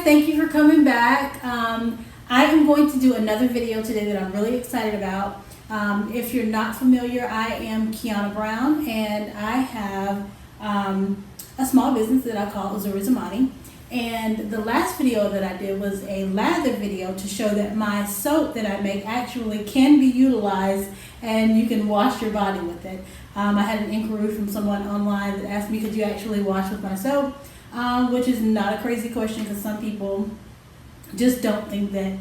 thank you for coming back. I am going to do another video today that I'm really excited about. If you're not familiar, I am Kiana Brown, and I have a small business that I call Uzurizamani. And the last video that I did was a lather video to show that my soap that I make actually can be utilized and you can wash your body with it. I had an inquiry from someone online that asked me, could you actually wash with my soap? Which is not a crazy question, because some people just don't think that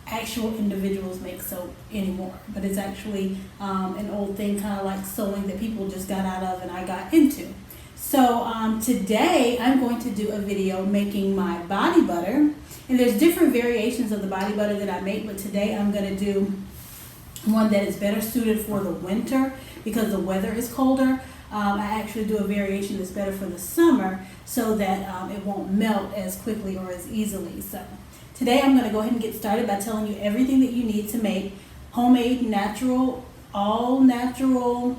actual individuals make soap anymore. But it's actually an old thing, kind of like sewing, that people just got out of and I got into. So today I'm going to do a video making my body butter, and there's different variations of the body butter that I make, but today I'm going to do one that is better suited for the winter because the weather is colder. I actually do a variation that's better for the summer so that it won't melt as quickly or as easily. So today I'm going to go ahead and get started by telling you everything that you need to make homemade, natural, all natural,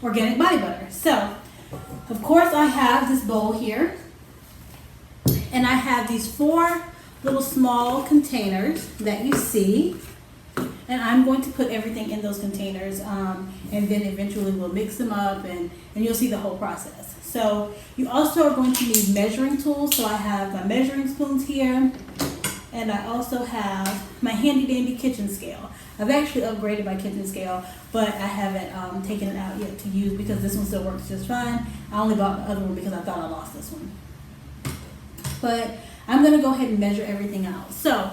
organic body butter. So, of course, I have this bowl here, and I have these 4 little small containers that you see, and I'm going to put everything in those containers, and then eventually we'll mix them up, and you'll see the whole process. So, you also are going to need measuring tools. So I have my measuring spoons here, and I also have my handy dandy kitchen scale. I've actually upgraded my kitchen scale, but I haven't taken it out yet to use because this one still works just fine. I only bought the other one because I thought I lost this one. But I'm going to go ahead and measure everything out. So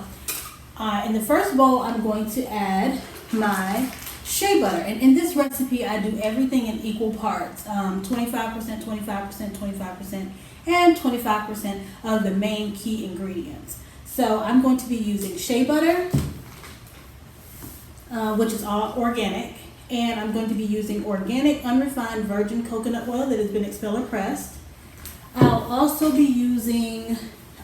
in the first bowl, I'm going to add my shea butter. And in this recipe, I do everything in equal parts, 25%, 25%, 25%, and 25% of the main key ingredients. So I'm going to be using shea butter, which is all organic, and I'm going to be using organic unrefined virgin coconut oil that has been expeller pressed. I'll also be using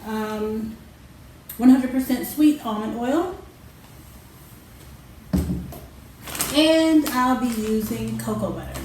100% sweet almond oil, and I'll be using cocoa butter.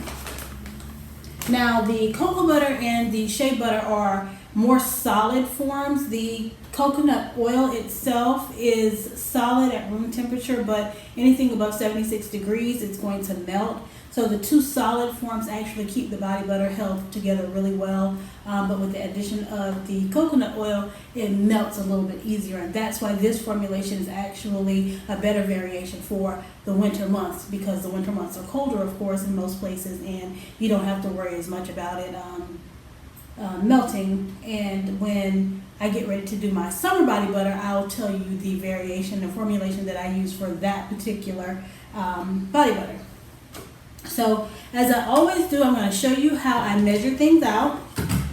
Now, the cocoa butter and the shea butter are more solid forms. The coconut oil itself is solid at room temperature, but anything above 76 degrees, it's going to melt. So the 2 solid forms actually keep the body butter held together really well. But with the addition of the coconut oil, it melts a little bit easier. And that's why this formulation is actually a better variation for the winter months, because the winter months are colder, of course, in most places, and you don't have to worry as much about it melting. And when I get ready to do my summer body butter, I'll tell you the variation, the formulation that I use for that particular body butter. So as I always do, I'm going to show you how I measure things out.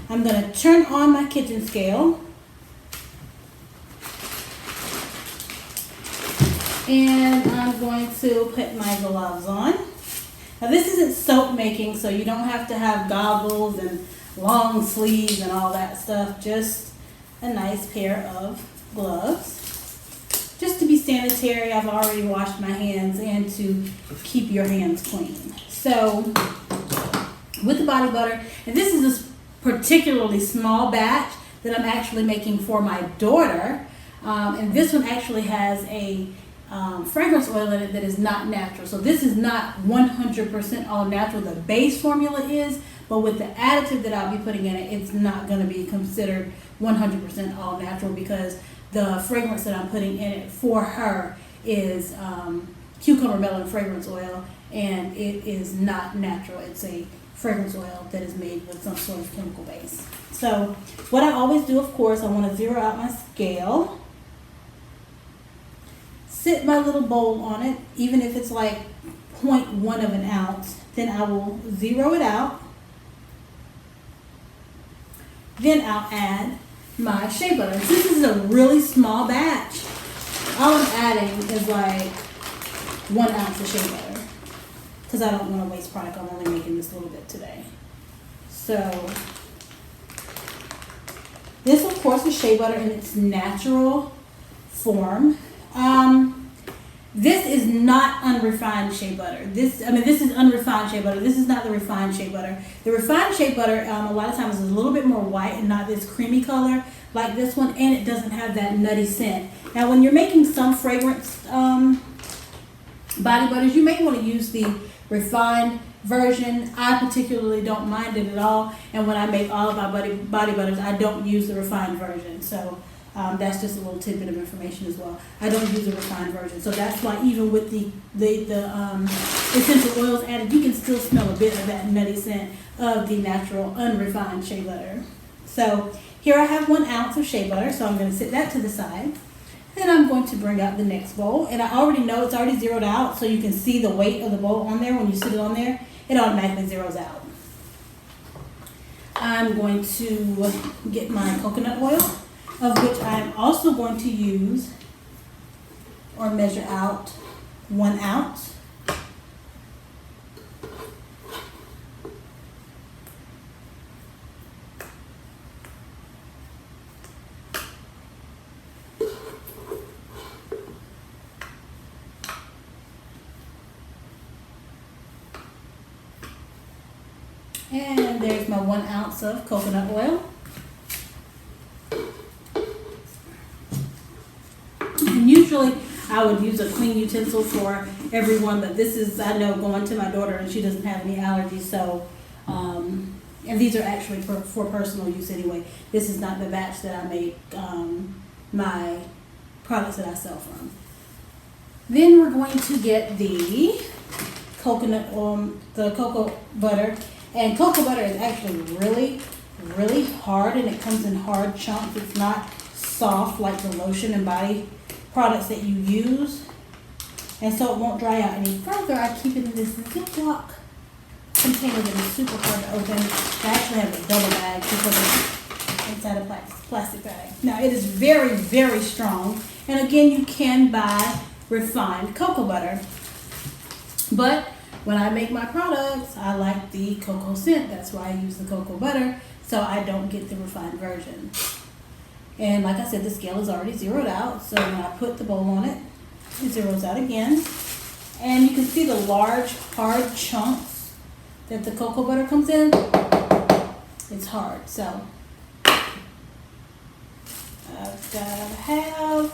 I'm going to turn on my kitchen scale, and I'm going to put my gloves on. Now, this isn't soap making, so you don't have to have goggles and long sleeves and all that stuff. Just a nice pair of gloves, just to be sanitary. I've already washed my hands, and to keep your hands clean. So with the body butter, and this is a particularly small batch that I'm actually making for my daughter, and this one actually has a fragrance oil in it that is not natural. So this is not 100% all natural. The base formula is, but with the additive that I'll be putting in it, it's not going to be considered 100% all natural, because the fragrance that I'm putting in it for her is Cucumber Melon Fragrance Oil, and it is not natural. It's a fragrance oil that is made with some sort of chemical base. So what I always do, of course, I want to zero out my scale, sit my little bowl on it, even if it's like 0.1 of an ounce, then I will zero it out. Then I'll add my shea butter. Since this is a really small batch, all I'm adding is like 1 ounce of shea butter, because I don't want to waste product. I'm only making this little bit today. So this, of course, is shea butter in its natural form. This is not unrefined shea butter. This is unrefined shea butter. This is not the refined shea butter. The refined shea butter, a lot of times is a little bit more white and not this creamy color like this one, and it doesn't have that nutty scent. Now, when you're making some fragrance body butters, you may want to use the refined version. I particularly don't mind it at all, and when I make all of my body butters, I don't use the refined version. So that's just a little tidbit of information as well. I don't use the refined version, so that's why even with the essential oils added, you can still smell a bit of that nutty scent of the natural unrefined shea butter. So here I have 1 ounce of shea butter, so I'm going to set that to the side. Then I'm going to bring out the next bowl, and I already know it's already zeroed out, so you can see the weight of the bowl on there. When you sit it on there, it automatically zeroes out. I'm going to get my coconut oil, of which I'm also going to use or measure out 1 ounce. And there's my 1 ounce of coconut oil. And usually I would use a clean utensil for everyone, but this is, I know, going to my daughter and she doesn't have any allergies, so, and these are actually for personal use anyway. This is not the batch that I make my products that I sell from. Then we're going to get the coconut, the cocoa butter. And cocoa butter is actually really, really hard, and it comes in hard chunks. It's not soft like the lotion and body products that you use. And so it won't dry out any further. I keep it in this Ziploc container that is super hard to open. I actually have a double bag because it's inside a plastic bag. Now it is very, very strong. And again, you can buy refined cocoa butter. But when I make my products, I like the cocoa scent. That's why I use the cocoa butter, so I don't get the refined version. And like I said, the scale is already zeroed out, so when I put the bowl on it, it zeroes out again. And you can see the large, hard chunks that the cocoa butter comes in. It's hard, so I've got to have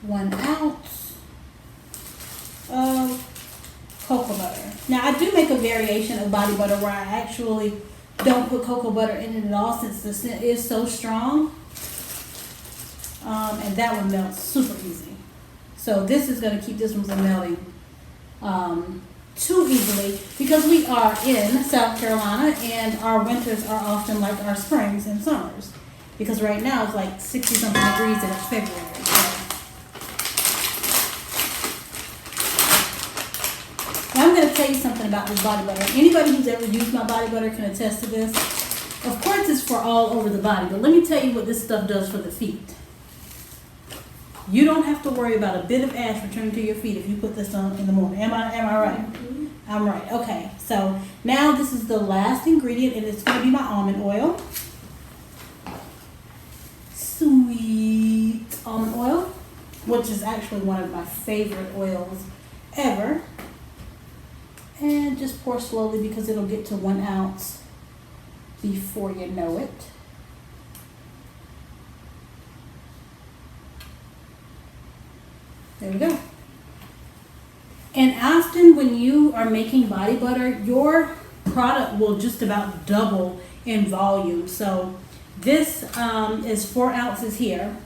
1 ounce of cocoa butter. Now I do make a variation of body butter where I actually don't put cocoa butter in it at all, since the scent is so strong, and that one melts super easy. So this is going to keep this one from melting too easily, because we are in South Carolina and our winters are often like our springs and summers, because right now it's like 60 something degrees and it's February. Now I'm going to tell you something about this body butter. Anybody who's ever used my body butter can attest to this. Of course it's for all over the body, but let me tell you what this stuff does for the feet. You don't have to worry about a bit of ash returning to your feet if you put this on in the morning. Am I right? Mm-hmm. I'm right. Okay, so now this is the last ingredient, and it's going to be my almond oil. Sweet almond oil, which is actually one of my favorite oils ever. And just pour slowly, because it'll get to 1 ounce before you know it. There we go. And often when you are making body butter, your product will just about double in volume. So this is 4 ounces here.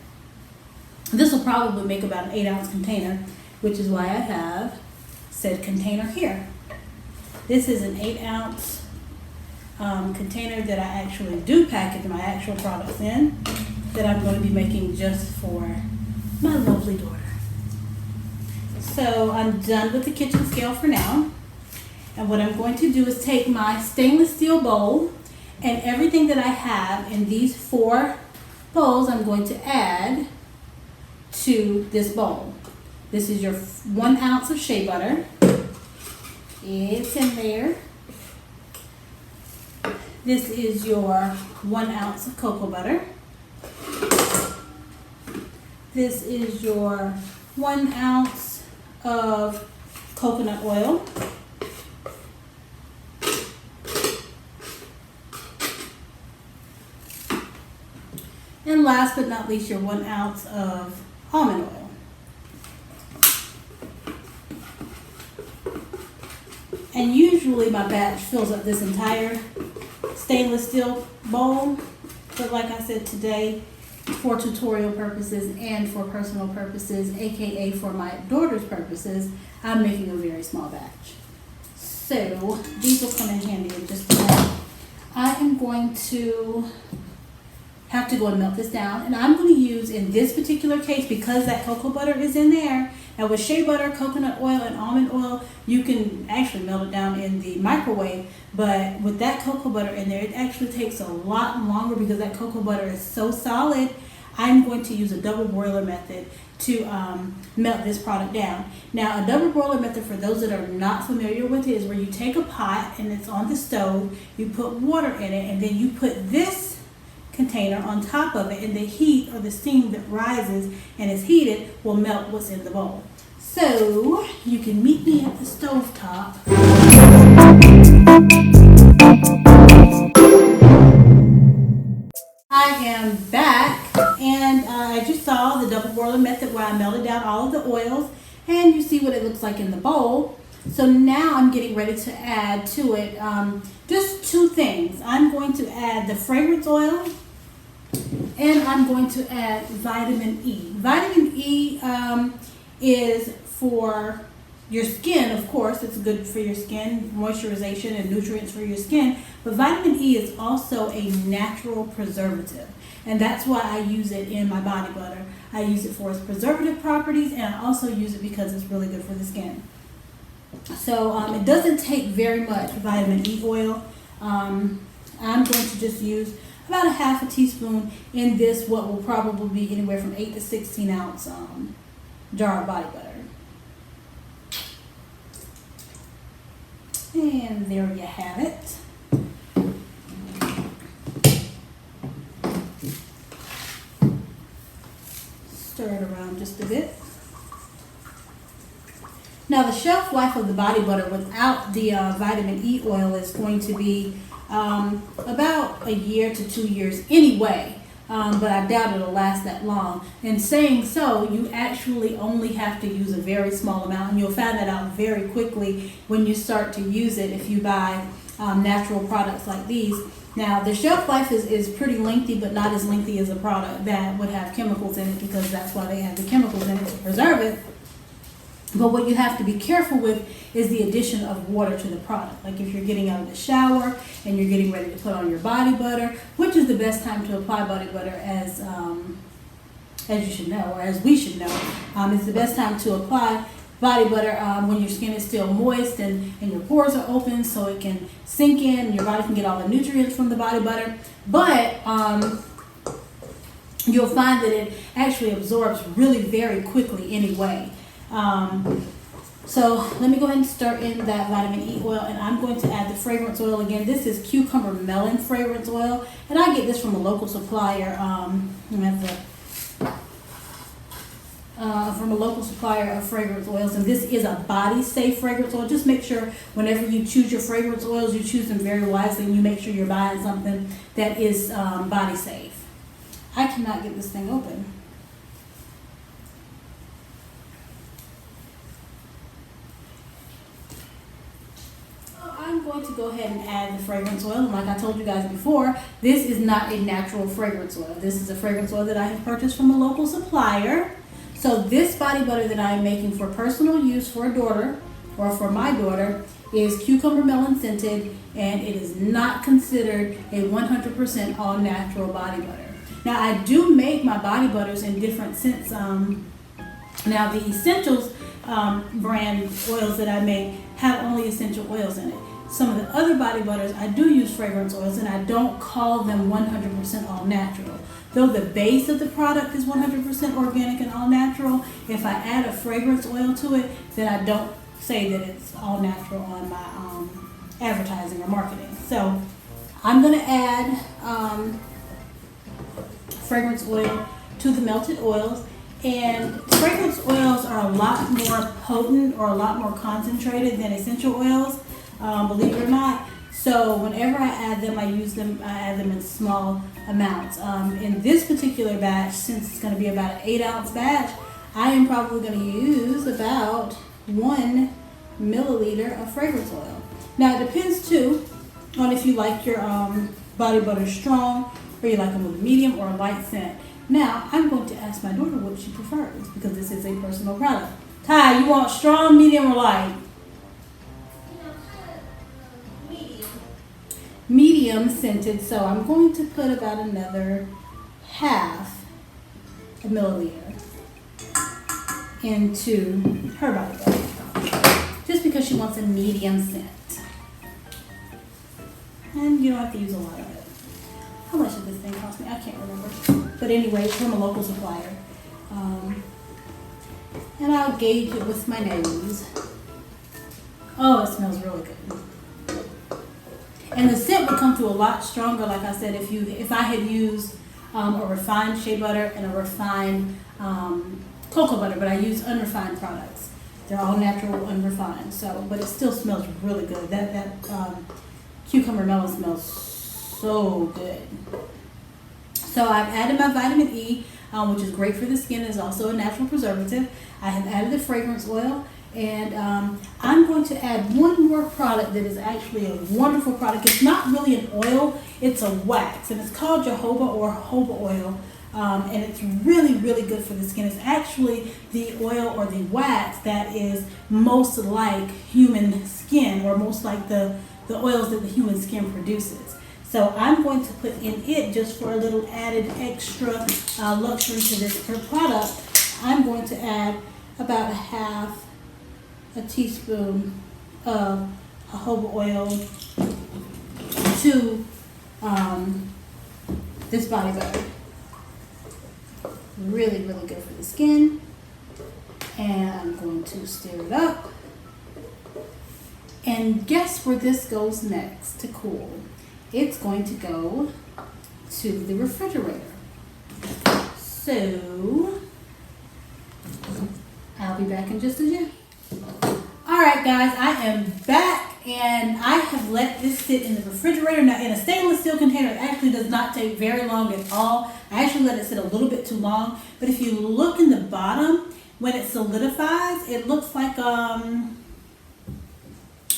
This will probably make about an 8 ounce container, which is why I have said container here. This is an 8 ounce container that I actually do package my actual products in, that I'm going to be making just for my lovely daughter. So I'm done with the kitchen scale for now. And what I'm going to do is take my stainless steel bowl, and everything that I have in these 4 bowls I'm going to add to this bowl. This is your 1 ounce of shea butter. It's in there. This is your 1 ounce of cocoa butter. This is your 1 ounce of coconut oil. And last but not least, your 1 ounce of almond oil. And usually my batch fills up this entire stainless steel bowl. But like I said today, for tutorial purposes and for personal purposes, aka for my daughter's purposes, I'm making a very small batch. So these will come in handy in just a minute. I am going to have to go and melt this down, and I'm going to use, in this particular case, because that cocoa butter is in there, and with shea butter, coconut oil, and almond oil, you can actually melt it down in the microwave, but with that cocoa butter in there, it actually takes a lot longer because that cocoa butter is so solid. I'm going to use a double boiler method to melt this product down. Now, a double boiler method, for those that are not familiar with it, is where you take a pot and it's on the stove, you put water in it, and then you put this container on top of it, and the heat or the steam that rises and is heated will melt what's in the bowl. So you can meet me at the stove top. I am back, and as you saw, the double boiler method where I melted down all of the oils, and you see what it looks like in the bowl. So now I'm getting ready to add to it just 2 things. I'm going to add the fragrance oil, and I'm going to add vitamin E. Vitamin E is for your skin, of course. It's good for your skin, moisturization and nutrients for your skin. But vitamin E is also a natural preservative. And that's why I use it in my body butter. I use it for its preservative properties, and I also use it because it's really good for the skin. So it doesn't take very much vitamin E oil. I'm going to just use about a half a teaspoon in this, what will probably be anywhere from 8 to 16 ounce jar of body butter. And there you have it. Stir it around just a bit. Now, the shelf life of the body butter without the vitamin E oil is going to be about a year to 2 years anyway, but I doubt it'll last that long. In saying so, you actually only have to use a very small amount, and you'll find that out very quickly when you start to use it if you buy natural products like these. Now, the shelf life is pretty lengthy, but not as lengthy as a product that would have chemicals in it, because that's why they have the chemicals in it, to preserve it. But what you have to be careful with is the addition of water to the product. Like if you're getting out of the shower and you're getting ready to put on your body butter, which is the best time to apply body butter, as you should know, or as we should know. It's the best time to apply body butter when your skin is still moist and your pores are open, so it can sink in and your body can get all the nutrients from the body butter. But you'll find that it actually absorbs really very quickly anyway. So let me go ahead and stir in that vitamin E oil, and I'm going to add the fragrance oil again. This is Cucumber Melon Fragrance Oil, and I get this from a local supplier. From a local supplier of fragrance oils, and this is a body safe fragrance oil. Just make sure whenever you choose your fragrance oils, you choose them very wisely, and you make sure you're buying something that is body safe. I cannot get this thing open. I'm going to go ahead and add the fragrance oil, and like I told you guys before, this is not a natural fragrance oil. This is a fragrance oil that I have purchased from a local supplier. So this body butter that I'm making for personal use for a daughter, or for my daughter, is Cucumber Melon scented, and it is not considered a 100% all natural body butter. Now, I do make my body butters in different scents. Now, the Essentials brand oils that I make have only essential oils in it. Some of the other body butters, I do use fragrance oils, and I don't call them 100% all natural. Though the base of the product is 100% organic and all natural, if I add a fragrance oil to it, then I don't say that it's all natural on my advertising or marketing. So I'm going to add fragrance oil to the melted oils, And fragrance oils are a lot more potent or a lot more concentrated than essential oils, believe it or not. So whenever I add them, I add them in small amounts. In this particular batch, since it's going to be about an 8-ounce batch, I am probably going to use about 1 milliliter of fragrance oil. Now it depends too on if you like your body butter strong or you like them with a medium or a light scent. Now I'm going to ask my daughter what she prefers because this is a personal product. Ty, you want strong, medium, or light? Medium scented, so I'm going to put about another half a milliliter into her body butter, just because she wants a medium scent. And you don't have to use a lot of it. How much did this thing cost me? I can't remember. But anyway, it's from a local supplier. And I'll gauge it with my nose. Oh, it smells really good. And the scent would come through a lot stronger, like I said, if I had used a refined shea butter and a refined cocoa butter, but I use unrefined products. They're all natural, unrefined. So, but it still smells really good. That cucumber melon smells so good. So I've added my vitamin E, which is great for the skin. It's also a natural preservative. I have added the fragrance oil. And I'm going to add one more product that is actually a wonderful product. It's not really an oil, it's a wax. And it's called jojoba or jojoba oil. And it's really, really good for the skin. It's actually the oil or the wax that is most like human skin, or most like the oils that the human skin produces. So I'm going to put in it, just for a little added extra luxury to this product, I'm going to add about a teaspoon of jojoba oil to this body butter. Really, really good for the skin. And I'm going to stir it up. And guess where this goes next to cool? It's going to go to the refrigerator. So I'll be back in just a minute. Alright guys, I am back and I have let this sit in the refrigerator. Now in a stainless steel container, it actually does not take very long at all. I actually let it sit a little bit too long, but if you look in the bottom, when it solidifies, it looks like, I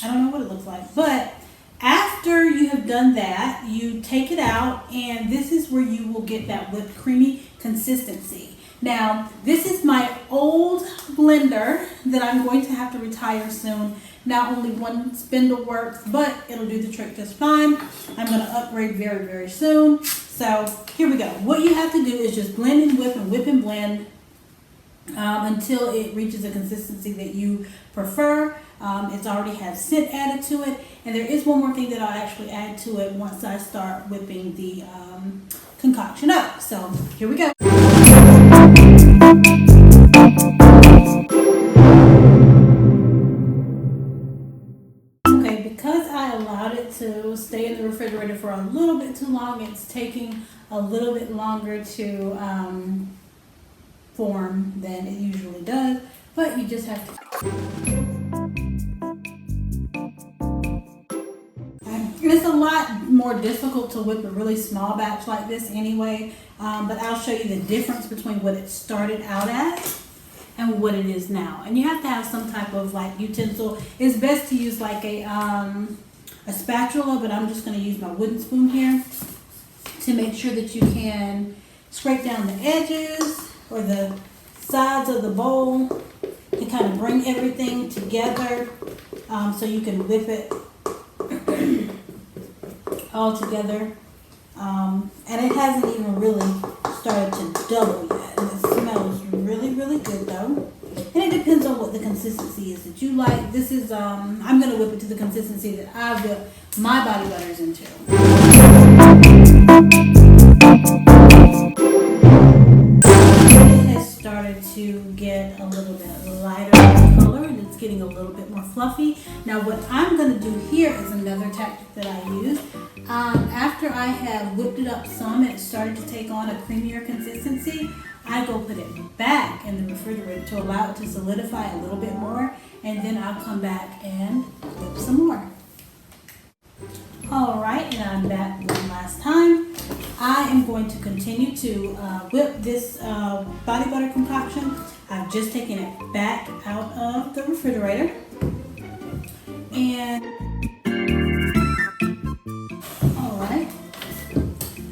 don't know what it looks like, but after you have done that, you take it out, and this is where you will get that whipped creamy consistency. Now, this is my old blender that I'm going to have to retire soon. Now only one spindle works, but it'll do the trick just fine. I'm going to upgrade very, very soon. So here we go. What you have to do is just blend and whip and blend until it reaches a consistency that you prefer. It's already has scent added to it. And there is one more thing that I'll actually add to it once I start whipping the concoction up. So here we go. Okay, because I allowed it to stay in the refrigerator for a little bit too long, it's taking a little bit longer to form than it usually does, but you just have to. And it's a lot more difficult to whip a really small batch like this anyway, but I'll show you the difference between what it started out as and what it is now. And you have to have some type of like utensil. It's best to use like a spatula, but I'm just going to use my wooden spoon here to make sure that you can scrape down the edges or the sides of the bowl to kind of bring everything together, so you can whip it all together. And it hasn't even really started to double yet. And it smells really, really good though. And it depends on what the consistency is that you like. This is, I'm going to whip it to the consistency that I whip my body butters into. It has started to get a little bit lighter color, and it's getting a little bit more fluffy. Now what I'm going to do here is another tactic that I use. After I have whipped it up some and it started to take on a creamier consistency, I go put it back in the refrigerator to allow it to solidify a little bit more, and then I'll come back and whip some more. Alright, and I'm back one last time. I am going to continue to whip this body butter concoction. I've just taken it back out of the refrigerator. And alright,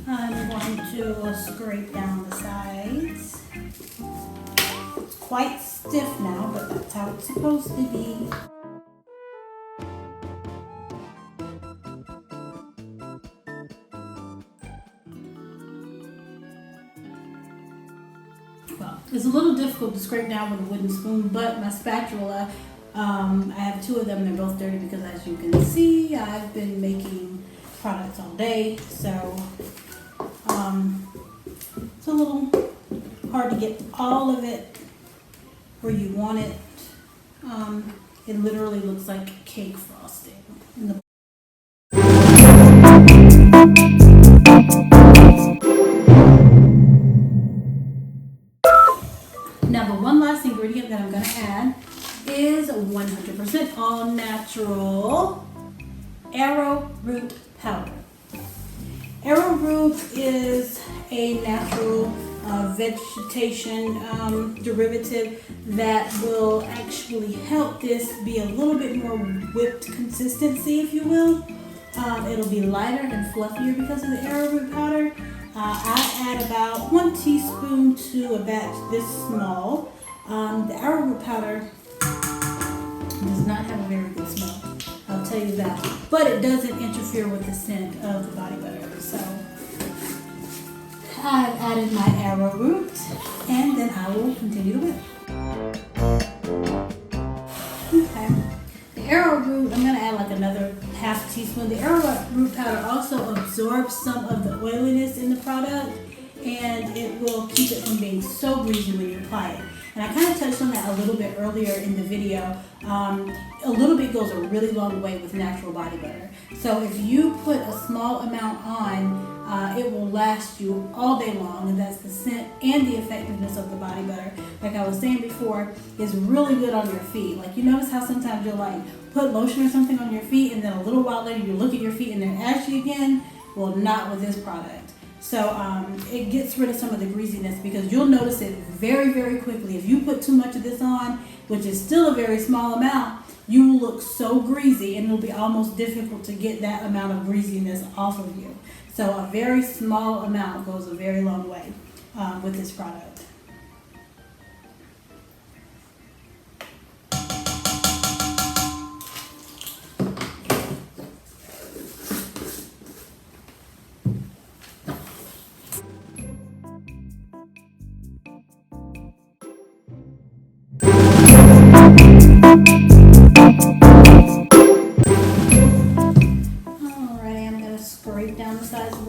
I'm going to scrape down the sides. It's quite stiff now, but that's how it's supposed to be. Well, it's a little difficult to scrape down with a wooden spoon, but my spatula, I have two of them. They're both dirty because, as you can see, I've been making products all day, so it's a little hard to get all of it where you want it. It literally looks like cake frosting. Now the one last ingredient that I'm going to add is 100% all natural arrowroot powder. Arrowroot is a natural vegetation derivative that will actually help this be a little bit more whipped consistency, if you will. It'll be lighter and fluffier because of the arrowroot powder. I add about 1 teaspoon to a batch this small. The arrowroot powder does not have a very good smell, I'll tell you that. But it doesn't interfere with the scent of the body butter. So I've added my arrowroot, and then I will continue to whip. Okay. The arrowroot, I'm going to add like another half teaspoon. The arrowroot powder also absorbs some of the oiliness in the product, and it will keep it from being so greasy when you apply it. And I kind of touched on that a little bit earlier in the video. A little bit goes a really long way with natural body butter. So if you put a small amount on, it will last you all day long, and that's the scent and the effectiveness of the body butter. Like I was saying before, is really good on your feet. Like, you notice how sometimes you'll like put lotion or something on your feet, and then a little while later you look at your feet and they're ashy again. Well, not with this product. So it gets rid of some of the greasiness, because you'll notice it very, very quickly. If you put too much of this on, which is still a very small amount, you will look so greasy, and it'll be almost difficult to get that amount of greasiness off of you. So a very small amount goes a very long way with this product.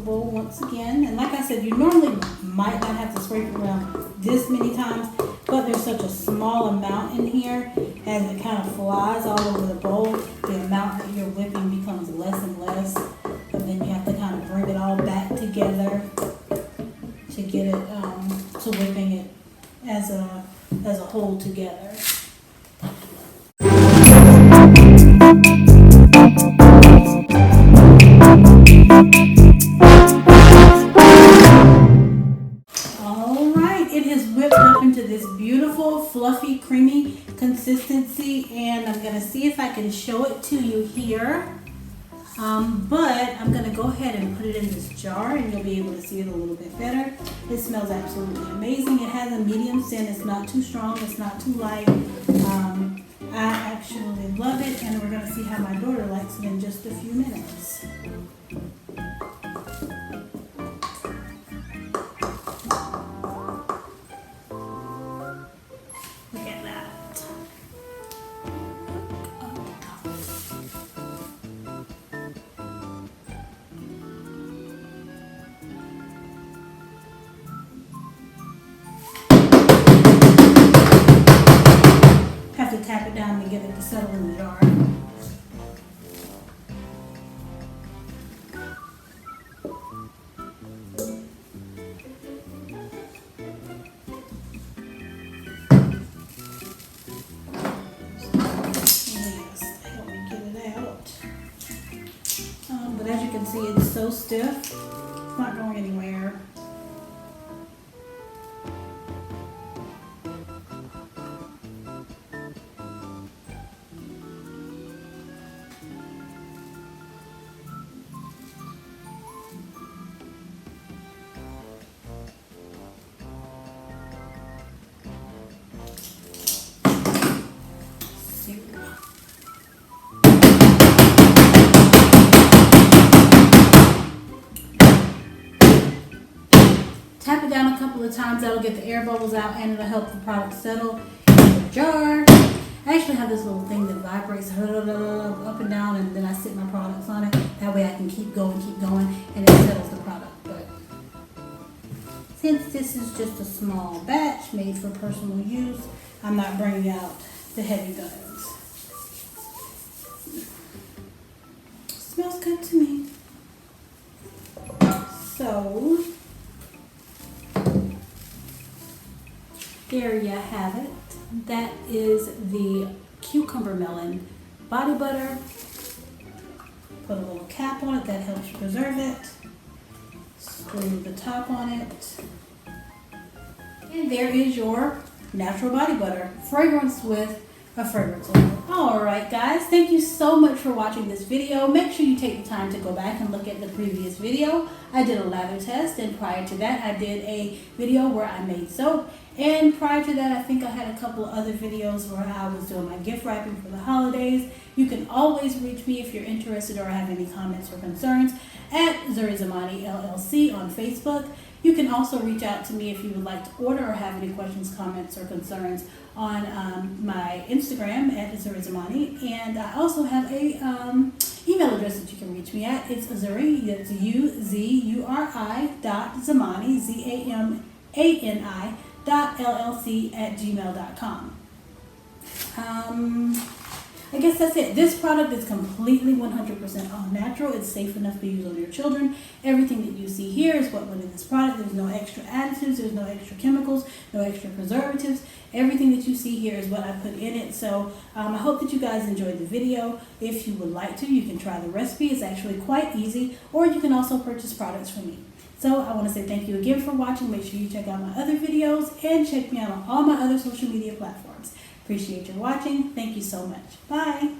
Once again, and like I said, you normally might not have to scrape it around this many times, but there's such a small amount in here, as it kind of flies all over the bowl, the amount that you're whipping becomes less and less, and then you have to kind of bring it all back together to get it to whipping it as a whole together. Fluffy, creamy consistency, and I'm going to see if I can show it to you here, but I'm going to go ahead and put it in this jar, and you'll be able to see it a little bit better. It smells absolutely amazing. It has a medium scent. It's not too strong, it's not too light. I actually love it, and we're going to see how my daughter likes it in just a few minutes. Tap tap it down and get it to settle in the jar. But as you can see, it's so stiff, it's not going anywhere. Tap it down a couple of times, that'll get the air bubbles out and it'll help the product settle in the jar. I actually have this little thing that vibrates up and down, and then I sit my products on it. That way I can keep going, and it settles the product. But since this is just a small batch made for personal use, I'm not bringing out the heavy guns. Smells good to me. So there you have it. That is the Cucumber Melon Body Butter. Put a little cap on it, that helps preserve it. Screw the top on it. And there is your natural body butter, fragrance with a fragrance oil. Alright guys, thank you so much for watching this video. Make sure you take the time to go back and look at the previous video. I did a lather test, and prior to that I did a video where I made soap. And prior to that, I think I had a couple of other videos where I was doing my gift wrapping for the holidays. You can always reach me if you're interested or have any comments or concerns at Zuri Zamani LLC on Facebook. You can also reach out to me if you would like to order or have any questions, comments, or concerns on my Instagram at Zuri Zamani. And I also have a email address that you can reach me at. It's Zuri, that's UZURI.Zamani, ZAMANI .llc@gmail.com. I guess that's it. This product is completely 100% all natural. It's safe enough to use on your children. Everything that you see here is what went in this product. There's no extra additives, there's no extra chemicals, no extra preservatives. Everything that you see here is what I put in it. So I hope that you guys enjoyed the video. If you would like to, you can try the recipe. It's actually quite easy, or you can also purchase products from me. So I want to say thank you again for watching. Make sure you check out my other videos and check me out on all my other social media platforms. Appreciate your watching. Thank you so much. Bye.